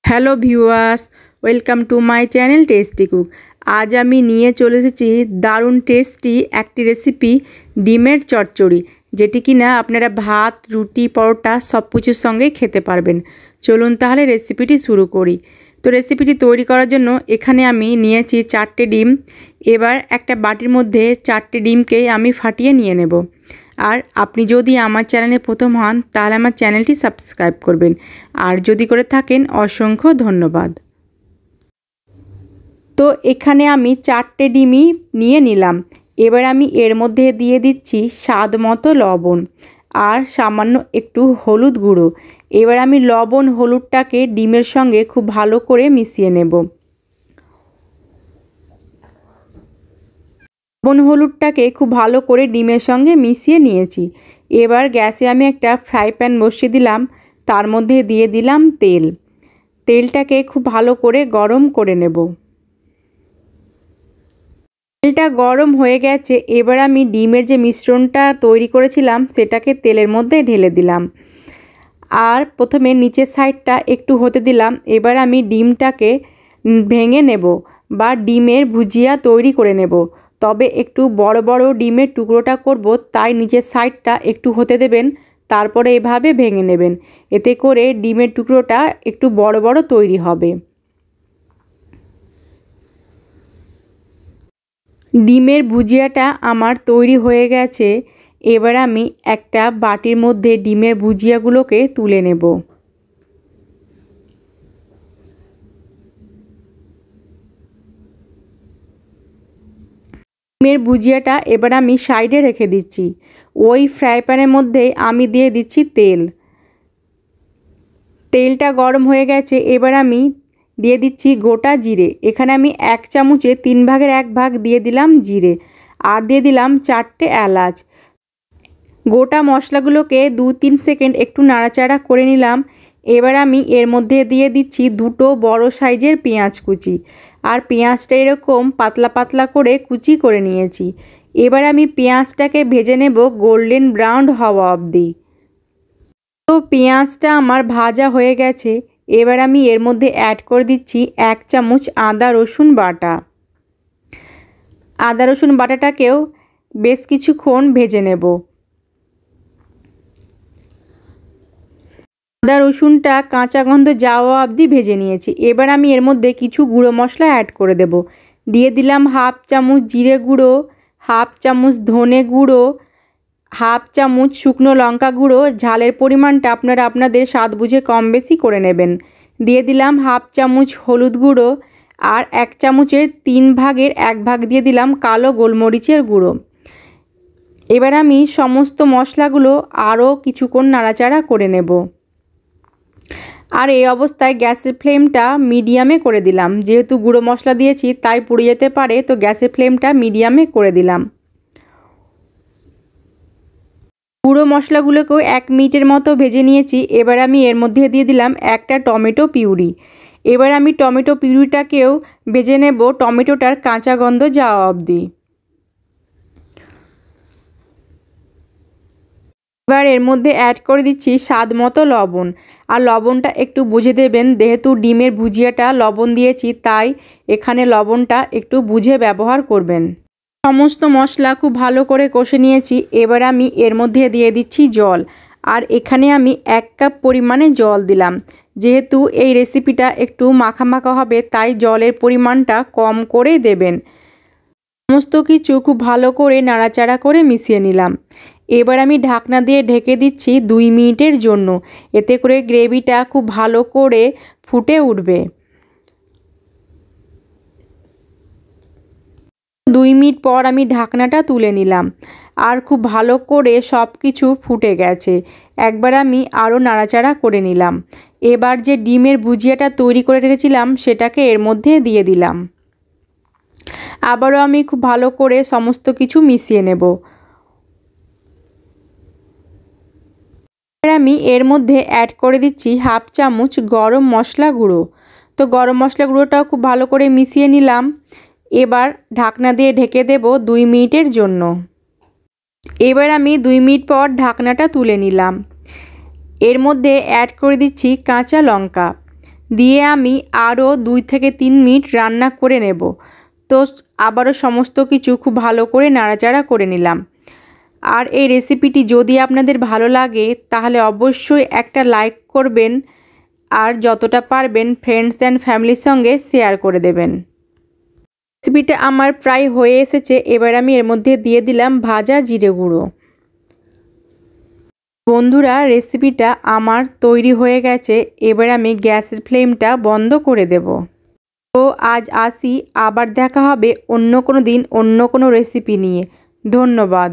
Hello viewers, welcome to my channel tasty cook. আজ আমি নিয়ে চলে এসেছি দারুণ টেস্টি একটি রেসিপি, ডিমের চচ্চড়ি, যেটি কিনা আপনারা ভাত, রুটি, পরোটা সব কিছুর সঙ্গে খেতে পারবেন। চলুন তাহলে রেসিপিটি শুরু করি। তো রেসিপিটি তৈরি করার জন্য এখানে আমি নিয়েছি 4টে ডিম। এবার একটা বাটির মধ্যে 4টে ডিমকে আমি ফাটিয়ে নিয়ে নেব। আর আপনি যদি আমার চ্যানেলে প্রথম হন তাহলে আমার চ্যানেলটি সাবস্ক্রাইব করবেন, আর যদি করে থাকেন অসংখ্য ধন্যবাদ। তো এখানে আমি 4টে ডিমই নিয়ে নিলাম। এবার আমি এর মধ্যে দিয়ে দিচ্ছি স্বাদ মতো লবণ আর সামান্য একটু হলুদ গুঁড়ো। এবার আমি লবণ হলুদটাকে ডিমের সঙ্গে খুব ভালো করে মিশিয়ে নেব। লবণ হলুদটাকে খুব ভালো করে ডিমের সঙ্গে মিশিয়ে নিয়েছি। এবার গ্যাসে আমি একটা ফ্রাই প্যান বসিয়ে দিলাম, তার মধ্যে দিয়ে দিলাম তেল। তেলটাকে খুব ভালো করে গরম করে নেব। তেলটা গরম হয়ে গেছে। এবার আমি ডিমের যে মিশ্রণটা তৈরি করেছিলাম সেটাকে তেলের মধ্যে ঢেলে দিলাম, আর প্রথমে নিচের সাইডটা একটু হতে দিলাম। এবার আমি ডিমটাকে ভেঙে নেব বা ডিমের ভুজিয়া তৈরি করে নেব। তবে একটু বড় বড় ডিমের টুকরোটা করব, তাই নিচের সাইডটা একটু হতে দেবেন, তারপরে এভাবে ভেঙে নেবেন। এতে করে ডিমের টুকরোটা একটু বড় বড় তৈরি হবে। ডিমের ভুজিয়াটা আমার তৈরি হয়ে গেছে। এবার আমি একটা বাটির মধ্যে ডিমের ভুজিয়াগুলোকে তুলে নেব। ডিমের ভুজিয়াটা এবার আমি সাইডে রেখে দিচ্ছি। ওই ফ্রাই প্যানের মধ্যে আমি দিয়ে দিচ্ছি তেল। তেলটা গরম হয়ে গেছে। এবার আমি দিয়ে দিচ্ছি গোটা জিরে। এখানে আমি 1 চামচে 3 ভাগের 1 ভাগ দিয়ে দিলাম জিরে, আর দিয়ে দিলাম 4টে এলাচ। গোটা মশলাগুলোকে 2-3 সেকেন্ড একটু নাড়াচাড়া করে নিলাম। এবার আমি এর মধ্যে দিয়ে দিচ্ছি 2টো বড় সাইজের পেঁয়াজ কুচি, আর পেঁয়াজটা এরকম পাতলা পাতলা করে কুচি করে নিয়েছি। এবার আমি পেঁয়াজটাকে ভেজে নেব গোল্ডেন ব্রাউন হওয়া অবধি। তো পেঁয়াজটা আমার ভাজা হয়ে গেছে। এবার আমি এর মধ্যে অ্যাড করে দিচ্ছি 1 চামচ আদা রসুন বাটা। আদা রসুন বাটাটাকেও বেশ কিছুক্ষণ ভেজে নেব। আদা রসুনটা কাঁচা গন্ধ যাওয়া অবধি ভেজে নিয়েছি। এবার আমি এর মধ্যে কিছু গুঁড়ো মশলা অ্যাড করে দেব। দিয়ে দিলাম 1/2 চামচ জিরে গুঁড়ো, 1/2 চামচ ধনে গুঁড়ো, 1/2 চামচ শুকনো লঙ্কা গুঁড়ো। ঝালের পরিমাণটা আপনারা আপনাদের স্বাদ বুঝে কম বেশি করে নেবেন। দিয়ে দিলাম 1/2 চামচ হলুদ গুঁড়ো, আর 1 চামচের 3 ভাগের 1 ভাগ দিয়ে দিলাম কালো গোলমরিচের গুঁড়ো। এবার আমি সমস্ত মশলাগুলো আরও কিছুক্ষণ নাড়াচাড়া করে নেব। আর এই অবস্থায় গ্যাসের ফ্লেমটা মিডিয়ামে করে দিলাম। যেহেতু গুঁড়ো মশলা দিয়েছি তাই পুড়ে যেতে পারে, তো গ্যাসের ফ্লেমটা মিডিয়ামে করে দিলাম। গুঁড়ো মশলাগুলোকেও 1 মিনিটের মতো ভেজে নিয়েছি। এবার আমি এর মধ্যে দিয়ে দিলাম একটা টমেটো পিউরি। এবার আমি টমেটো পিউরিটাকেও ভেজে নেব টমেটোটার কাঁচা গন্ধ যাওয়া অবধি। এবার এর মধ্যে অ্যাড করে দিচ্ছি স্বাদ মতো লবণ, আর লবণটা একটু বুঝে দেবেন। যেহেতু ডিমের ভুজিয়াটা লবণ দিয়েছি, তাই এখানে লবণটা একটু বুঝে ব্যবহার করবেন। সমস্ত মশলা খুব ভালো করে কষে নিয়েছি। এবার আমি এর মধ্যে দিয়ে দিচ্ছি জল, আর এখানে আমি 1 কাপ পরিমাণে জল দিলাম। যেহেতু এই রেসিপিটা একটু মাখা মাখা হবে, তাই জলের পরিমাণটা কম করে দেবেন। সমস্ত কিছু খুব ভালো করে নাড়াচাড়া করে মিশিয়ে নিলাম। এবার আমি ঢাকনা দিয়ে ঢেকে দিচ্ছি 2 মিনিটের জন্য। এতে করে গ্রেভিটা খুব ভালো করে ফুটে উঠবে। 2 মিনিট পর আমি ঢাকনাটা তুলে নিলাম, আর খুব ভালো করে সব কিছু ফুটে গেছে। একবার আমি আরও নাড়াচাড়া করে নিলাম। এবার যে ডিমের ভুজিয়াটা তৈরি করে রেখেছিলাম সেটাকে এর মধ্যে দিয়ে দিলাম। আবারও আমি খুব ভালো করে সমস্ত কিছু মিশিয়ে নেব। এবার আমি এর মধ্যে অ্যাড করে দিচ্ছি 1/2 চামচ গরম মশলা গুঁড়ো। তো গরম মশলা গুঁড়োটাও খুব ভালো করে মিশিয়ে নিলাম। এবার ঢাকনা দিয়ে ঢেকে দেব 2 মিনিটের জন্য। এবার আমি 2 মিনিট পর ঢাকনাটা তুলে নিলাম। এর মধ্যে অ্যাড করে দিচ্ছি কাঁচা লঙ্কা। দিয়ে আমি আরও 2 থেকে 3 মিনিট রান্না করে নেব। তো আবারও সমস্ত কিছু খুব ভালো করে নাড়াচাড়া করে নিলাম। আর এই রেসিপিটি যদি আপনাদের ভালো লাগে তাহলে অবশ্যই একটা লাইক করবেন, আর যতটা পারবেন ফ্রেন্ডস অ্যান্ড ফ্যামিলির সঙ্গে শেয়ার করে দেবেন। রেসিপিটা আমার প্রায় হয়ে এসেছে। এবার আমি এর মধ্যে দিয়ে দিলাম ভাজা জিরে গুঁড়ো। বন্ধুরা, রেসিপিটা আমার তৈরি হয়ে গেছে। এবার আমি গ্যাসের ফ্লেমটা বন্ধ করে দেব। তো আজ আসি, আবার দেখা হবে অন্য কোনো দিন অন্য কোনো রেসিপি নিয়ে। ধন্যবাদ।